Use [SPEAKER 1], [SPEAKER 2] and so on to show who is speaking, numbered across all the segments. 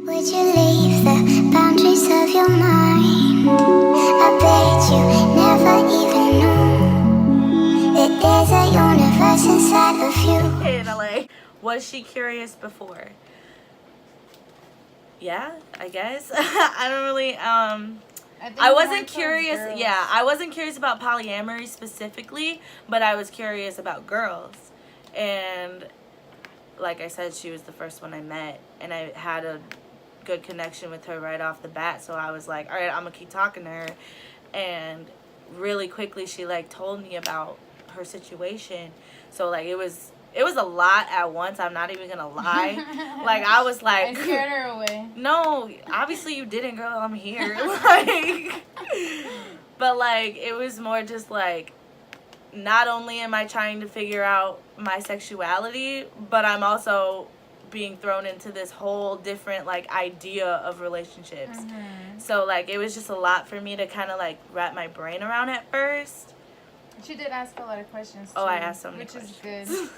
[SPEAKER 1] Would you leave the boundaries of your mind? I bet you never even knew that there's a universe inside of you.
[SPEAKER 2] Hey, in LA. Was she curious before? Yeah, I guess. I don't really, I wasn't curious.
[SPEAKER 3] Girls.
[SPEAKER 2] Yeah, I wasn't curious about polyamory specifically, but I was curious about girls. And like I said, she was the first one I met, and I had a good connection with her right off the bat. So I was like, all right, I'm gonna keep talking to her. And really quickly, she like told me about her situation. So like it was a lot at once. I'm not even gonna lie. Like I was like,
[SPEAKER 3] I scared her away.
[SPEAKER 2] no, obviously you didn't, girl. I'm here. Like, but like it was more just like, not only am I trying to figure out my sexuality, but I'm also being thrown into this whole different like idea of relationships.
[SPEAKER 3] Mm-hmm.
[SPEAKER 2] So like it was just a lot for me to kind of like wrap my brain around at first.
[SPEAKER 3] She did ask a lot of questions too.
[SPEAKER 2] Oh, I asked so many
[SPEAKER 3] which
[SPEAKER 2] questions.
[SPEAKER 3] is good.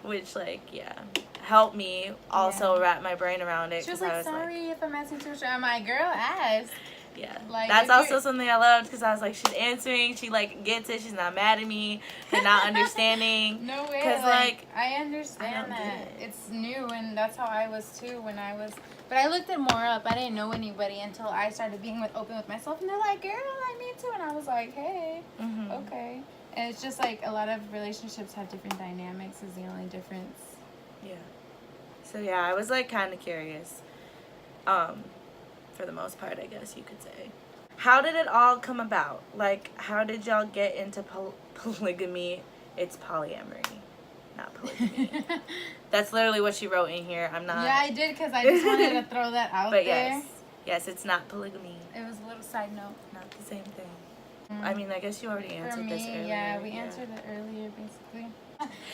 [SPEAKER 2] Which like, yeah, helped me also
[SPEAKER 3] Yeah.
[SPEAKER 2] wrap my brain around it.
[SPEAKER 3] She was
[SPEAKER 2] 'cause
[SPEAKER 3] like,
[SPEAKER 2] I was
[SPEAKER 3] sorry if I'm asking too much. I'm like, girl, ask.
[SPEAKER 2] yeah,
[SPEAKER 3] Like,
[SPEAKER 2] that's
[SPEAKER 3] if
[SPEAKER 2] also
[SPEAKER 3] you're-
[SPEAKER 2] something I loved, because I was like, she's answering, she like gets it, she's not mad at me, they're not understanding.
[SPEAKER 3] No way.
[SPEAKER 2] 'Cause,
[SPEAKER 3] like,
[SPEAKER 2] like,
[SPEAKER 3] I
[SPEAKER 2] I
[SPEAKER 3] understand
[SPEAKER 2] don't get
[SPEAKER 3] that.
[SPEAKER 2] it.
[SPEAKER 3] It's new, and that's how I was too when I was. But I looked it more up. I didn't know anybody until I started being open with myself, and they're like, girl, like me too. And I was like, hey,
[SPEAKER 2] Mhm.
[SPEAKER 3] okay. And it's just like a lot of relationships have different dynamics, is the only difference.
[SPEAKER 2] Yeah. So yeah, I was like kind of curious. For the most part, I guess you could say. How did it all come about? Like, how did y'all get into polygamy? It's polyamory, not polygamy. That's literally what she wrote in here. I'm not.
[SPEAKER 3] Yeah, I did because I just wanted to throw that out
[SPEAKER 2] But
[SPEAKER 3] there.
[SPEAKER 2] yes, it's not polygamy.
[SPEAKER 3] It was a little side note.
[SPEAKER 2] Not the same thing. I mean, I guess you already
[SPEAKER 3] For
[SPEAKER 2] answered this
[SPEAKER 3] me,
[SPEAKER 2] earlier.
[SPEAKER 3] yeah, we answered it earlier, basically.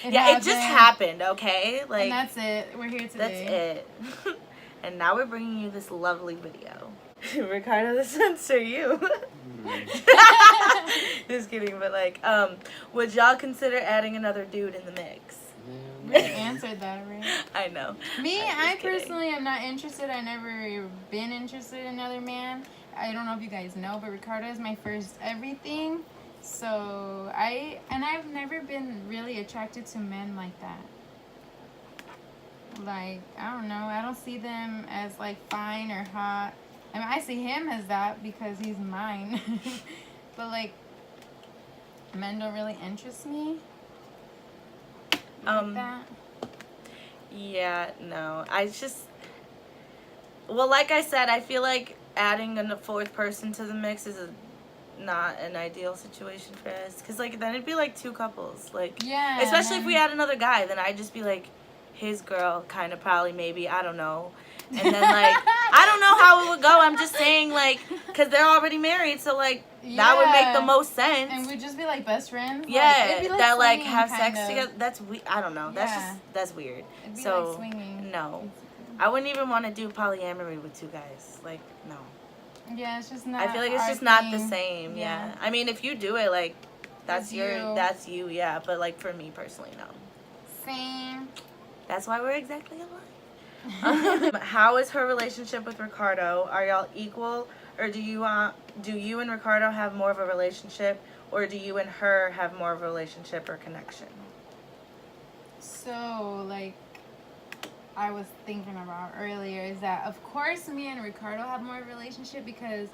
[SPEAKER 2] It just happened, okay? Like,
[SPEAKER 3] and that's it. We're here today.
[SPEAKER 2] that's it. And now we're bringing you this lovely video. Ricardo, this one's for you. Just kidding, but like, would y'all consider adding another dude in the mix?
[SPEAKER 3] We answered that already.
[SPEAKER 2] I know.
[SPEAKER 3] Me,
[SPEAKER 2] I'm just
[SPEAKER 3] I
[SPEAKER 2] kidding.
[SPEAKER 3] personally am not interested. I never been interested in another man. I don't know if you guys know, but Ricardo is my first everything. So I've never been really attracted to men like that. Like, I don't know. I don't see them as like fine or hot. I mean, I see him as that because he's mine. But like, men don't really interest me. Like that.
[SPEAKER 2] Yeah, no. Well, like I said, I feel like adding a fourth person to the mix is not an ideal situation for us. Because, like, then it'd be like two couples. Like,
[SPEAKER 3] Yeah.
[SPEAKER 2] especially if we
[SPEAKER 3] then-
[SPEAKER 2] had another guy, then I'd just be like, his girl, kind of, probably, maybe, I don't know. And then, like, I don't know how it would go. I'm just saying, like, because they're already married, so, like, that would make the
[SPEAKER 3] Yeah.
[SPEAKER 2] most sense.
[SPEAKER 3] And we'd just be like best friends.
[SPEAKER 2] Yeah,
[SPEAKER 3] Like, it'd be
[SPEAKER 2] that like
[SPEAKER 3] swinging,
[SPEAKER 2] have
[SPEAKER 3] kind
[SPEAKER 2] sex
[SPEAKER 3] of.
[SPEAKER 2] together. That's I don't know.
[SPEAKER 3] Yeah.
[SPEAKER 2] That's weird.
[SPEAKER 3] It'd be
[SPEAKER 2] So
[SPEAKER 3] like swinging.
[SPEAKER 2] no, I wouldn't even want to do polyamory with two guys. Like no,
[SPEAKER 3] Yeah, it's just not.
[SPEAKER 2] I feel like it's
[SPEAKER 3] our
[SPEAKER 2] just not the
[SPEAKER 3] thing.
[SPEAKER 2] same. Yeah.
[SPEAKER 3] Yeah.
[SPEAKER 2] I mean, if you do it, like
[SPEAKER 3] That's you.
[SPEAKER 2] that's you. Yeah, but like for me personally, no.
[SPEAKER 3] Same.
[SPEAKER 2] That's why we're exactly alike. How is her relationship with Ricardo? Are y'all equal, or do you and Ricardo have more of a relationship, or do you and her have more of a relationship or connection?
[SPEAKER 3] So, like, I was thinking about earlier is that, of course, me and Ricardo have more relationship because,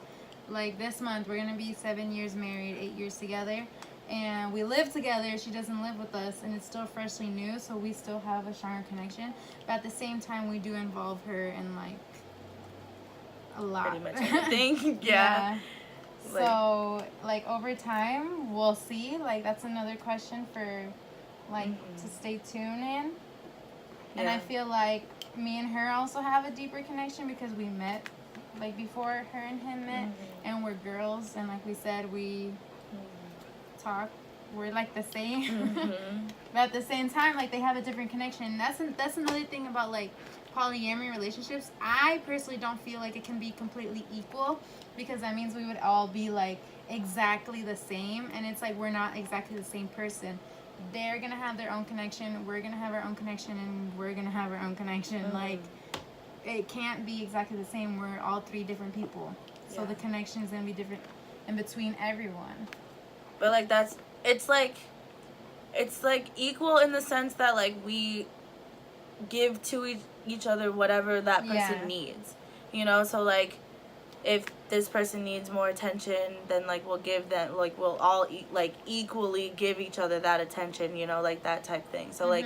[SPEAKER 3] like, this month we're going to be 7 years married, 8 years together. And we live together. She doesn't live with us, and it's still freshly new, so we still have a stronger connection. But at the same time, we do involve her in, like, a lot.
[SPEAKER 2] Pretty much everything. Yeah. Like-
[SPEAKER 3] So, like, over time, we'll see. Like, that's another question for, like, to stay tuned in. And I
[SPEAKER 2] Yeah.
[SPEAKER 3] feel like me and her also have a deeper connection because we met, like, before her and him met. And we're girls. And like we said, we talk. We're, like, the same. But at the same time, like, they have a different connection. That's another thing about, like, polyamory relationships. I personally don't feel like it can be completely equal because that means we would all be, like, exactly the same. And it's like we're not exactly the same person. They're going to have their own connection. We're going to have our own connection. And we're going to have our own connection. Like, it can't be exactly the same. We're all three different people, so
[SPEAKER 2] Yeah.
[SPEAKER 3] the connection is gonna be different in between everyone.
[SPEAKER 2] But like it's like equal in the sense that like we give to each other whatever that person
[SPEAKER 3] Yeah.
[SPEAKER 2] needs, you know. So like if this person needs more attention, then like we'll give them, like we'll all like equally give each other that attention, you know, like that type thing. So like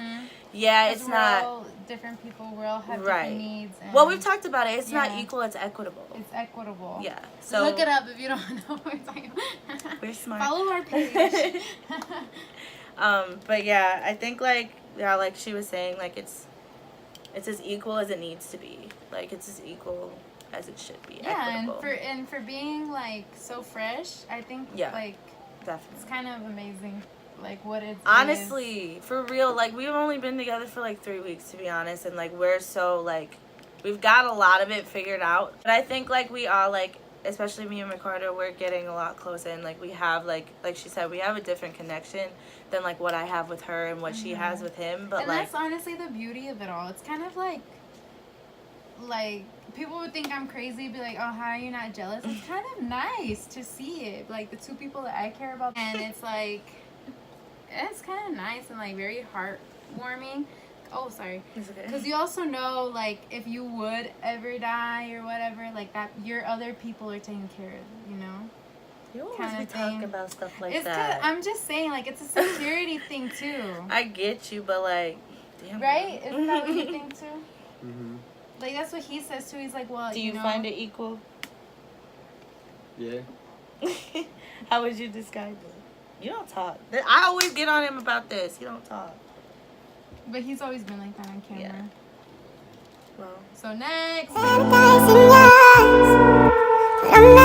[SPEAKER 2] yeah,
[SPEAKER 3] 'Cause
[SPEAKER 2] it's
[SPEAKER 3] we're
[SPEAKER 2] not
[SPEAKER 3] all different people. We all have
[SPEAKER 2] right.
[SPEAKER 3] different needs. And
[SPEAKER 2] Well, we've talked about it. It's not
[SPEAKER 3] Yeah.
[SPEAKER 2] equal. It's equitable.
[SPEAKER 3] It's equitable.
[SPEAKER 2] Yeah. So
[SPEAKER 3] Look it up if you don't know what we're talking about.
[SPEAKER 2] We're smart.
[SPEAKER 3] Follow our page.
[SPEAKER 2] But yeah, I think like yeah, like she was saying, like it's as equal as it needs to be. Like it's as equal as it should be.
[SPEAKER 3] Yeah,
[SPEAKER 2] Equitable.
[SPEAKER 3] and for being like so fresh, I think
[SPEAKER 2] Yeah.
[SPEAKER 3] like
[SPEAKER 2] Definitely.
[SPEAKER 3] it's kind of amazing, like what it's
[SPEAKER 2] Honestly, for real, like we've only been together for like 3 weeks, to be honest, and like we're so like we've got a lot of it figured out. But I think like we all like, especially me and Ricardo, we're getting a lot closer, and like we have like she said, we have a different connection than like what I have with her and what she has with him. But
[SPEAKER 3] And
[SPEAKER 2] like
[SPEAKER 3] that's honestly the beauty of it all. It's kind of like people would think I'm crazy, be like, oh, how are you not jealous? It's kind of nice to see it, like the two people that I care about, and it's like it's kind of nice and like very heartwarming. Oh, sorry.
[SPEAKER 2] it's okay.
[SPEAKER 3] Because you also know, like, if you would ever die or whatever, like that, your other people are taken care of, you know?
[SPEAKER 2] You always
[SPEAKER 3] kinda
[SPEAKER 2] be talking
[SPEAKER 3] thing.
[SPEAKER 2] about stuff like
[SPEAKER 3] It's
[SPEAKER 2] that.
[SPEAKER 3] I'm just saying, like, it's a security thing too.
[SPEAKER 2] I get you, but like, damn.
[SPEAKER 3] Right? Isn't that what you think too?
[SPEAKER 4] Mm-hmm.
[SPEAKER 3] Like, that's what he says too. He's like, well,
[SPEAKER 2] Do you
[SPEAKER 3] know,
[SPEAKER 2] find it equal?
[SPEAKER 4] Yeah.
[SPEAKER 2] How would you describe it? You don't talk. I always get on him about this. You don't talk.
[SPEAKER 3] But he's always been like that on camera.
[SPEAKER 2] Yeah. Well.
[SPEAKER 3] So next.
[SPEAKER 1] Paradise and yours. I'm not